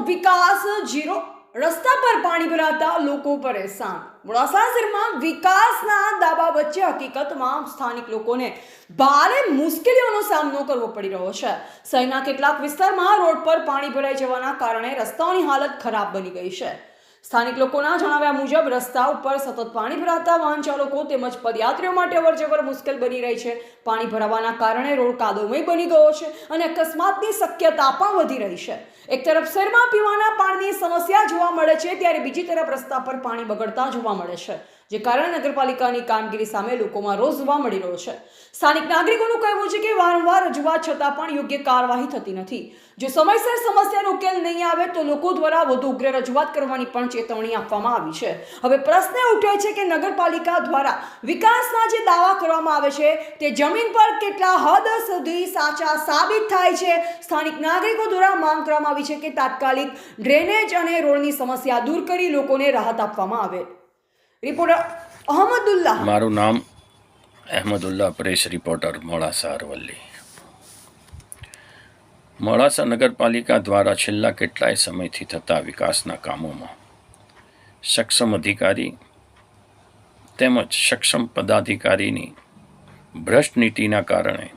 વિકાસ zero, રસ્તા પર પાણી ભરાતા લોકો પરેશાન। મોડાસા શહેરમાં વિકાસના દાવા વચ્ચે હકીકતમાં સ્થાનિક લોકોને ભારે મુશ્કેલીઓનો સામનો કરવો પડી રહ્યો છે। શહેરના કેટલાક વિસ્તારમાં રોડ પર પાણી ભરાઈ જવાના કારણે રસ્તાઓની હાલત ખરાબ બની ગઈ છે। સ્થાનિક લોકોના જણાવ્યા મુજબ રસ્તા ઉપર સતત પાણી ભરાતા વાહન ચાલકો તેમજ પદયાત્રીઓ માટે અવરજવર મુશ્કેલ બની રહી છે। પાણી ભરાવાના કારણે રોડ કાદવમય બની ગયો છે અને અકસ્માતની શક્યતા પણ વધી રહી છે। એક તરફ શહેરમાં પીવાના પાણીની સમસ્યા જોવા મળે છે, ત્યારે બીજી તરફ રસ્તા પર પાણી બગડતા જોવા મળે છે, જે કારણે નગરપાલિકાની કામગીરી સામે લોકોમાં રોષ જોવા મળી રહ્યો છે। સ્થાનિક નાગરિકોનું કહેવું છે કે વારંવાર રજૂઆત છતાં પણ યોગ્ય કાર્યવાહી થતી નથી। જો સમયસર સમસ્યાનો ઉકેલ નહીં આવે તો લોકો દ્વારા વધુ ઉગ્ર રજૂઆત કરવાની પણ ચેતવણી આપવામાં આવી છે। હવે પ્રશ્ન ઉઠે છે કે નગરપાલિકા દ્વારા વિકાસના જે દાવા કરવામાં આવે છે તે જમીન પર કેટલા હદ સુધી સાચા સાબિત થાય છે। સ્થાનિક નાગરિકો દ્વારા માંગ કરવામાં આવી છે કે તાત્કાલિક ડ્રેનેજ અને રોડની સમસ્યા દૂર કરી લોકોને રાહત આપવામાં આવે। રિપોર્ટર અહમદુલ્લાહ। મારું નામ અહેમદુલ્લાહ, પ્રેસ રિપોર્ટર, મોડાસા અરવલ્લી। મોડાસા નગરપાલિકા દ્વારા છેલ્લા કેટલાય સમયથી થતા વિકાસના કામોમાં સક્ષમ અધિકારી તેમજ સક્ષમ પદાધિકારીની ભ્રષ્ટ નીતિના કારણે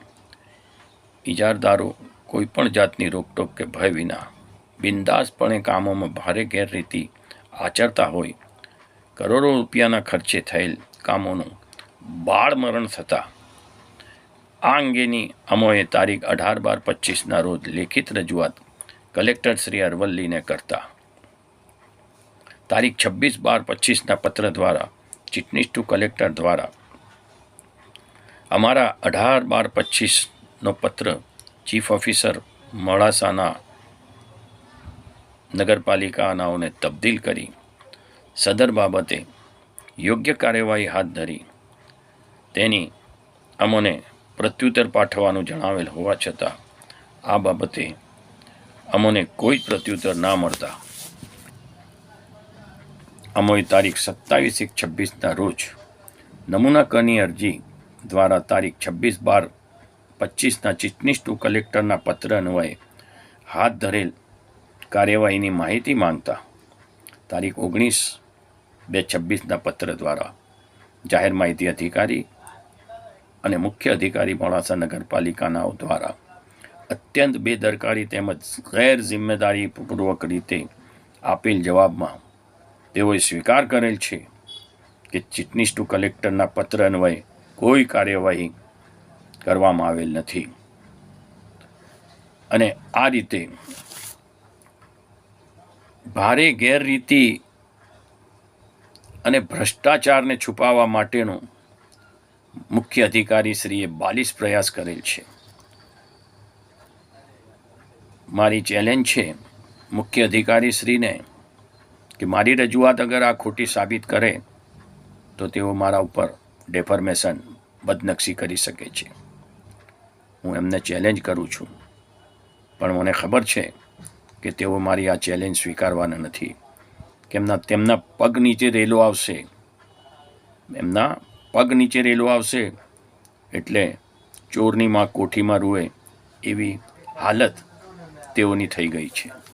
ઇજારદારો કોઈપણ જાતની રોકટોક કે ભય વિના બિંદાસપણે કામોમાં ભારે ગેરરીતિ આચરતા હોય કરોડો રૂપિયાના ખર્ચે થયેલ કામોનું બાળમરણ થતાં આ અંગેની અમોએ તારીખ 18/12/25ના રોજ લેખિત રજૂઆત કલેક્ટર શ્રી અરવલ્લીને કરતા તારીખ 26/12/25ના પત્ર દ્વારા ચીટનીસ ટુ કલેક્ટર દ્વારા અમારા 18/12/25નો પત્ર ચીફ ઓફિસર મોડાસાના નગરપાલિકાનાઓને તબદીલ કરી સદર બાબતે યોગ્ય કાર્યવાહી હાથ ધરી તેની અમોને પ્રત્યુત્તર પાઠવવાનું જણાવેલ હોવા છતાં આ બાબતે અમોને કોઈ જ પ્રત્યુત્તર ના મળતા અમોએ તારીખ 27/1/26ના રોજ નમૂના કરની અરજી દ્વારા તારીખ 26/12/25ના ચીટનીસ ટુ કલેક્ટરના પત્ર અન્વયે હાથ ધરેલ કાર્યવાહીની માહિતી માંગતા તારીખ 19/2/26ના પત્ર દ્વારા જાહેર માહિતી અધિકારી અને મુખ્ય અધિકારી મોડાસા નગરપાલિકાનાઓ દ્વારા અત્યંત બેદરકારી તેમજ ગેર જિમ્મેદારીપૂર્વક રીતે આપેલ જવાબમાં તેઓએ સ્વીકાર કરેલ છે કે ચીટનીસ ટુ કલેક્ટરના પત્ર અન્વયે કોઈ કાર્યવાહી કરવામાં આવેલ નથી અને આ રીતે ભારે ગેરરીતિ અને ભ્રષ્ટાચારને છુપાવવા માટેનું મુખ્ય અધિકારીશ્રીએ બાલિશ પ્રયાસ કરેલ છે। મારી ચેલેન્જ છે મુખ્ય અધિકારીશ્રીને કે મારી રજૂઆત અગર આ ખોટી સાબિત કરે તો તેઓ મારા ઉપર ડેફર્મેશન બદનક્ષી કરી શકે છે। હું એમને ચેલેન્જ કરું છું, પણ મને ખબર છે કે તેઓ મારી આ ચેલેન્જ સ્વીકારવાના નથી, તેમના પગ નીચે રેલો આવશે, એમના પગ નીચે રેલો આવશે એટલે ચોરની માં કોઠીમાં રૂએ એવી હાલત તેઓની થઈ ગઈ છે।